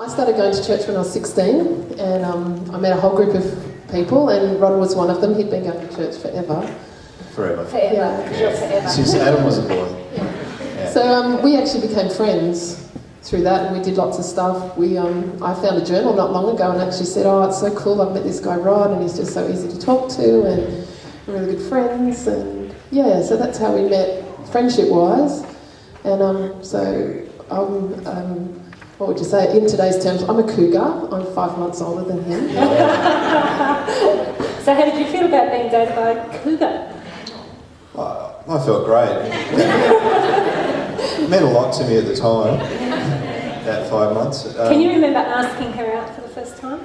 I started going to church when I was 16, and I met a whole group of people, and Rod was one of them. He'd been going to church forever. Forever. Yeah. Since Adam was a boy. Yeah. So we actually became friends through that, and we did lots of stuff. I found a journal not long ago and actually said, oh, it's so cool, I've met this guy Rod, and he's just so easy to talk to, and we're really good friends, and yeah, so that's how we met friendship-wise. And what would you say, in today's terms, I'm a cougar. I'm 5 months older than him. So how did you feel about being dated by a cougar? I felt great. It meant a lot to me at the time, that 5 months. Can you remember asking her out for the first time?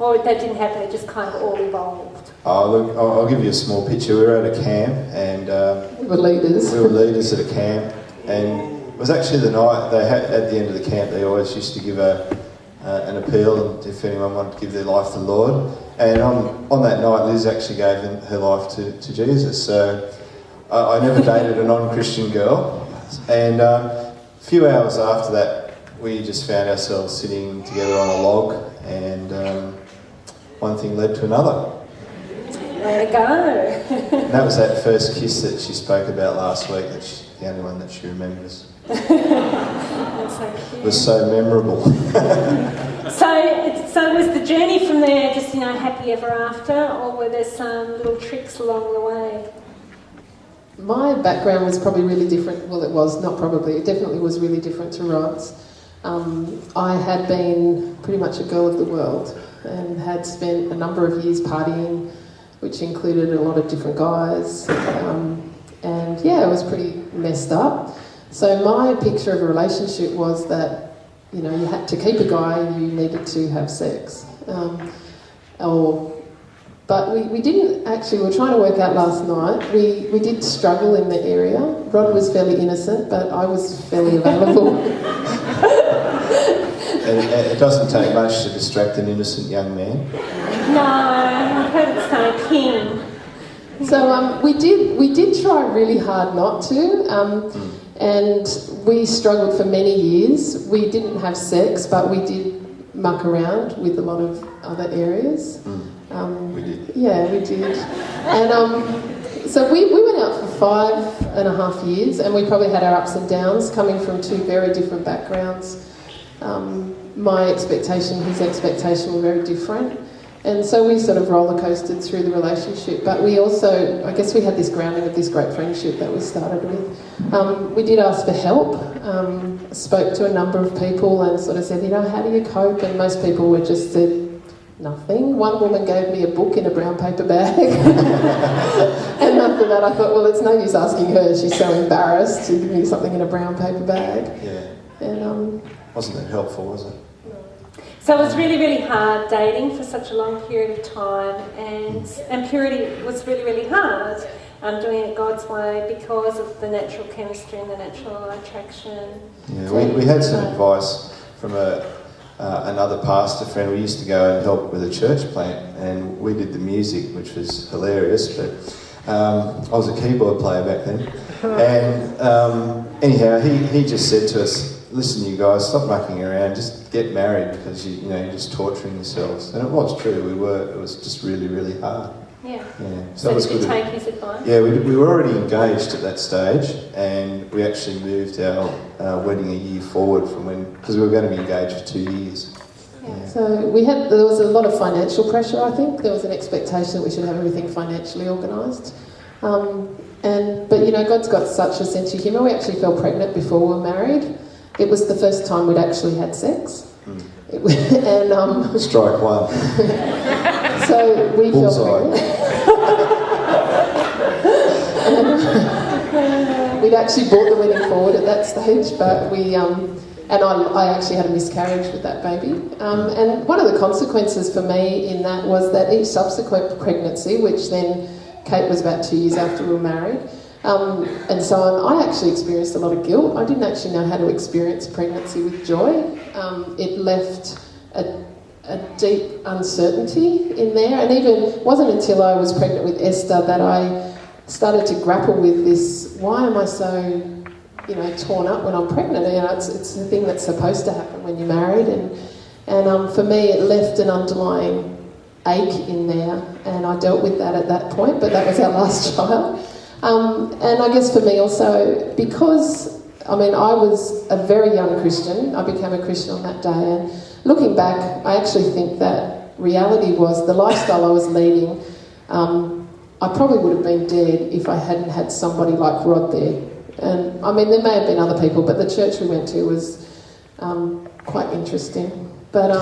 Or that didn't happen, it just kind of all evolved? Oh, look, I'll give you a small picture. We were at a camp, and we were leaders. We were leaders at a camp, and it was actually the night they had at the end of the camp. They always used to give an appeal if anyone wanted to give their life to the Lord. And on that night, Liz actually gave her life to Jesus. So I never dated a non-Christian girl. And a few hours after that, we just found ourselves sitting together on a log, and one thing led to another. Way to go. And that was that first kiss that she spoke about last week. That's the only one that she remembers. That's so cute. It was so memorable. So was the journey from there just, happy ever after, or were there some little tricks along the way? My background was probably really different. Well, it was, not probably, it definitely was really different to Rod's. I had been pretty much a girl of the world and had spent a number of years partying, which included a lot of different guys. And yeah, it was pretty messed up. So my picture of a relationship was that, you had to keep a guy, you needed to have sex. But we didn't actually, we were trying to work out last night, we did struggle in the area. Rod was fairly innocent, but I was fairly available. It doesn't take much to distract an innocent young man. No, I've heard it say king. So we did try really hard not to, and we struggled for many years. We didn't have sex, but we did muck around with a lot of other areas. We did. Yeah, we did. And so we went out for 5.5 years, and we probably had our ups and downs, coming from two very different backgrounds. My expectation, his expectation were very different. And so we sort of roller coasted through the relationship, but we also, I guess we had this grounding of this great friendship that we started with. We did ask for help, spoke to a number of people and sort of said, how do you cope? And most people were just said, nothing. One woman gave me a book in a brown paper bag. And after that I thought, well, it's no use asking her, she's so embarrassed to give me something in a brown paper bag. Yeah. And wasn't that helpful, was it? So it was really, really hard dating for such a long period of time, and purity was really, really hard, doing it God's way because of the natural chemistry and the natural attraction. Yeah, we had some advice from another pastor friend. We used to go and help with a church plant, and we did the music, which was hilarious, but I was a keyboard player back then. And anyhow, he just said to us, listen, you guys, stop mucking around, just get married, because you're just torturing yourselves. And it was true, it was just really, really hard. Yeah. So did you take his advice? Yeah, we were already engaged at that stage, and we actually moved our wedding a year forward from when, because we were going to be engaged for 2 years. Yeah. So there was a lot of financial pressure, I think. There was an expectation that we should have everything financially organised. But God's got such a sense of humour. We actually fell pregnant before we were married. It was the first time we'd actually had sex. And strike one. So we felt we'd actually brought the wedding forward at that stage, but I actually had a miscarriage with that baby. And one of the consequences for me in that was that each subsequent pregnancy, which then Kate was about 2 years after we were married, and so on, I actually experienced a lot of guilt. I didn't actually know how to experience pregnancy with joy. It left a deep uncertainty in there, and it wasn't until I was pregnant with Esther that I started to grapple with this, why am I so torn up when I'm pregnant. It's a thing that's supposed to happen when you're married, and for me it left an underlying ache in there, and I dealt with that at that point, but that was our last child. And I guess for me also, because I was a very young Christian, I became a Christian on that day, and looking back, I actually think that reality was the lifestyle I was leading. I probably would have been dead if I hadn't had somebody like Rod there. And there may have been other people, but the church we went to was quite interesting. But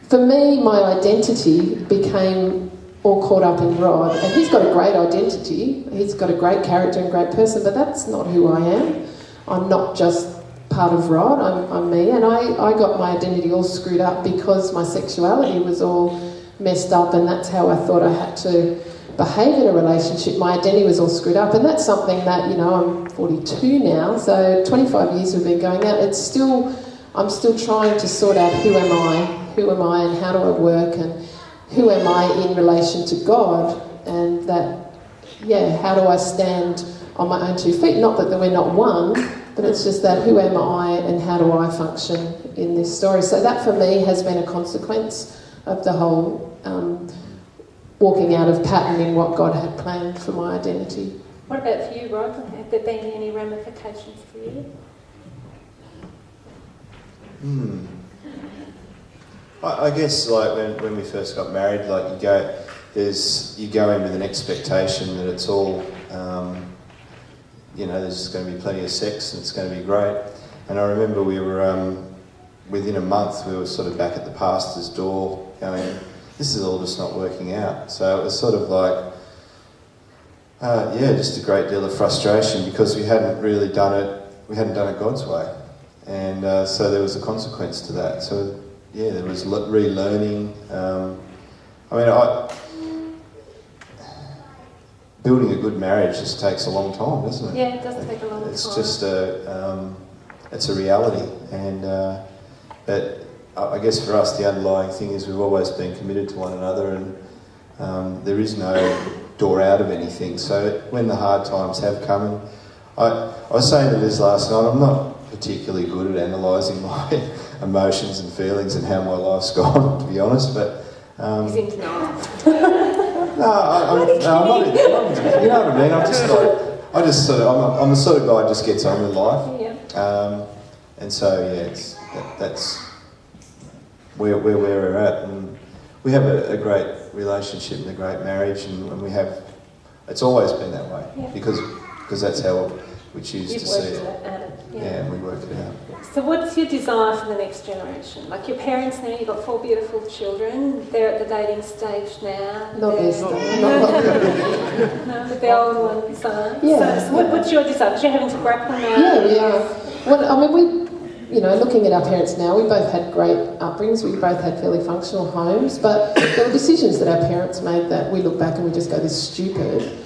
for me, my identity became all caught up in Rod, and he's got a great identity, he's got a great character and great person, but that's not who I am. I'm not just part of Rod, I'm me, and I got my identity all screwed up because my sexuality was all messed up, and that's how I thought I had to behave in a relationship. My identity was all screwed up, and that's something that, I'm 42 now, so 25 years we've been going out, I'm still trying to sort out who am I and how do I work, and who am I in relation to God, and that, how do I stand on my own 2 feet? Not that we're not one, but it's just that who am I and how do I function in this story? So that for me has been a consequence of the whole walking out of pattern in what God had planned for my identity. What about for you, Rod? Have there been any ramifications for you? I guess when we first got married, you go in with an expectation that it's all, there's going to be plenty of sex and it's going to be great. And I remember we were, within a month, we were sort of back at the pastor's door going, this is all just not working out. So it was sort of just a great deal of frustration because we hadn't done it God's way. And so there was a consequence to that. So there was relearning. Building a good marriage just takes a long time, doesn't it? Yeah, it does take a long time. It's just it's a reality. And but I guess for us the underlying thing is we've always been committed to one another, and there is no door out of anything. So when the hard times have come, and I was saying to Liz last night, I'm not particularly good at analysing my emotions and feelings and how my life's gone, to be honest, but... He's in denial. I'm not, you know what I mean? I'm the sort of guy who just gets on with life. Yeah. And so, that's where we're at. And we have a great relationship and a great marriage, and it's always been that way, because that's how we choose to see it. And we work it out. So what's your desire for the next generation? Like your parents now, you've got 4 beautiful children. They're at the dating stage now. Not this No, but the older ones are. Yeah. So what's your desire? Because you're having to grapple now. Yeah, we are. Well, looking at our parents now, we both had great upbringings. We both had fairly functional homes, but there were decisions that our parents made that we look back and we just go, this is stupid.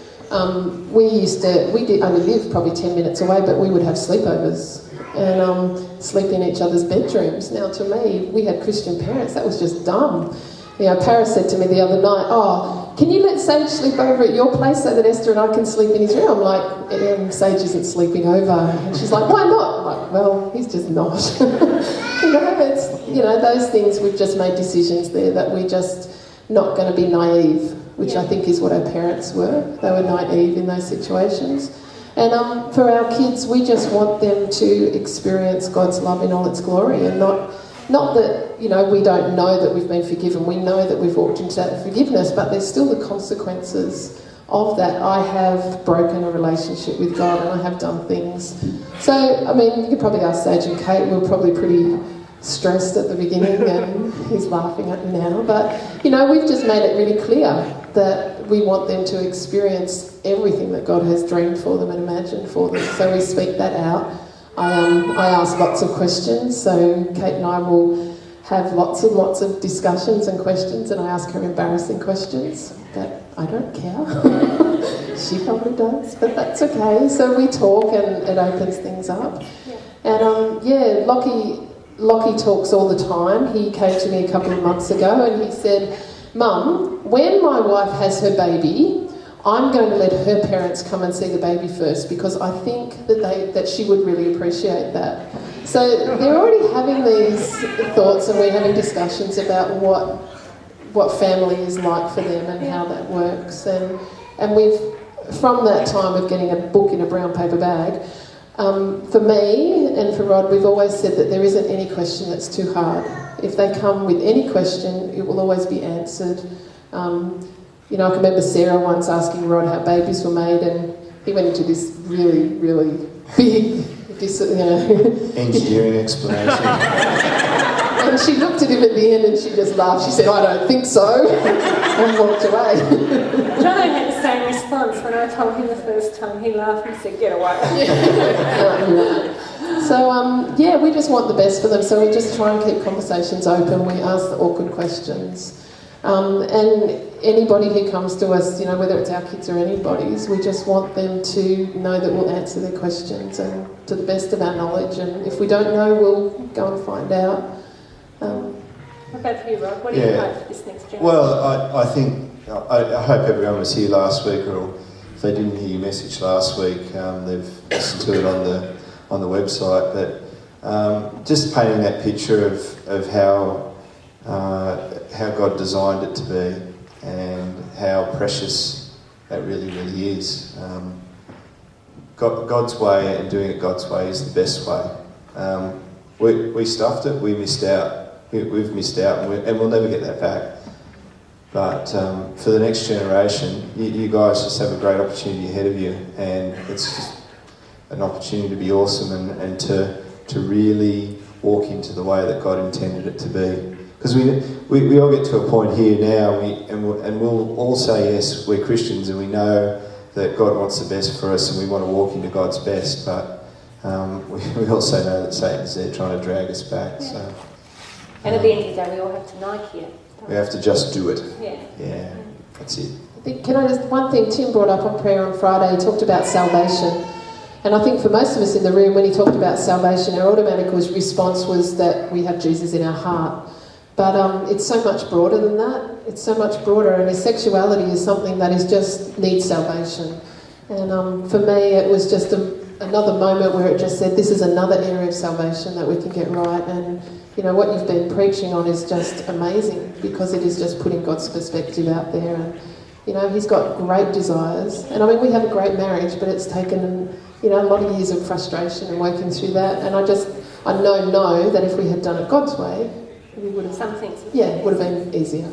We did only live probably 10 minutes away, but we would have sleepovers and sleep in each other's bedrooms. Now, to me, we had Christian parents. That was just dumb. Paris said to me the other night, can you let Sage sleep over at your place so that Esther and I can sleep in his room? I'm like, Sage isn't sleeping over. And she's like, why not? I'm like, well, he's just not. Those things, we've just made decisions there that we're just not going to be naive, which I think is what our parents were. They were naive in those situations. And for our kids, we just want them to experience God's love in all its glory, and not that, we don't know that we've been forgiven. We know that we've walked into that forgiveness, but there's still the consequences of that. I have broken a relationship with God, and I have done things. So, you could probably ask Sage and Kate. We were probably pretty stressed at the beginning, and he's laughing at me now. But, we've just made it really clear that we want them to experience everything that God has dreamed for them and imagined for them. So we speak that out. I ask lots of questions, so Kate and I will have lots and lots of discussions and questions, and I ask her embarrassing questions, but I don't care. She probably does, but that's okay. So we talk, and it opens things up. And Lockie talks all the time. He came to me a couple of months ago and he said, Mum, when my wife has her baby, I'm going to let her parents come and see the baby first because I think that she would really appreciate that. So they're already having these thoughts, and we're having discussions about what family is like for them and how that works. And we've, from that time of getting a book in a brown paper bag, for me and for Rod, we've always said that there isn't any question that's too hard. If they come with any question, it will always be answered. I can remember Sarah once asking Rod how babies were made, and he went into this really, really big, engineering explanation. And she looked at him at the end and she just laughed. She said, "I don't think so," and walked away. Jono had the same response when I told him the first time. He laughed and said, "Get away." So, we just want the best for them. So we just try and keep conversations open. We ask the awkward questions. And anybody who comes to us, whether it's our kids or anybody's, we just want them to know that we'll answer their questions and to the best of our knowledge. And if we don't know, we'll go and find out. What about for you, Rob? What do you hope for this next generation? Well, I think, I hope everyone was here last week, or if they didn't hear your message last week, they've listened to it on the website. But just painting that picture of how God designed it to be and how precious that really, really is. God's way and doing it God's way is the best way. We stuffed it, we missed out. We've missed out, and we'll never get that back. But for the next generation, you guys just have a great opportunity ahead of you, and it's just an opportunity to be awesome and to really walk into the way that God intended it to be. Because we all get to a point here now, and we'll all say, yes, we're Christians, and we know that God wants the best for us, and we want to walk into God's best, but we also know that Satan's there trying to drag us back. Yeah. So, and at the end of the day, we all have to Nike it. We have to just do it. Yeah. That's it. One thing Tim brought up on prayer on Friday, he talked about salvation. And I think for most of us in the room, when he talked about salvation, our automatic response was that we have Jesus in our heart. But it's so much broader than that. It's so much broader, and his sexuality is something that needs salvation. And for me, it was just another moment where it just said, this is another area of salvation that we can get right. And what you've been preaching on is just amazing, because it is just putting God's perspective out there. And he's got great desires. And we have a great marriage, but it's taken a lot of years of frustration and working through that. And I know that if we had done it God's way, we would have, some things would have been easier.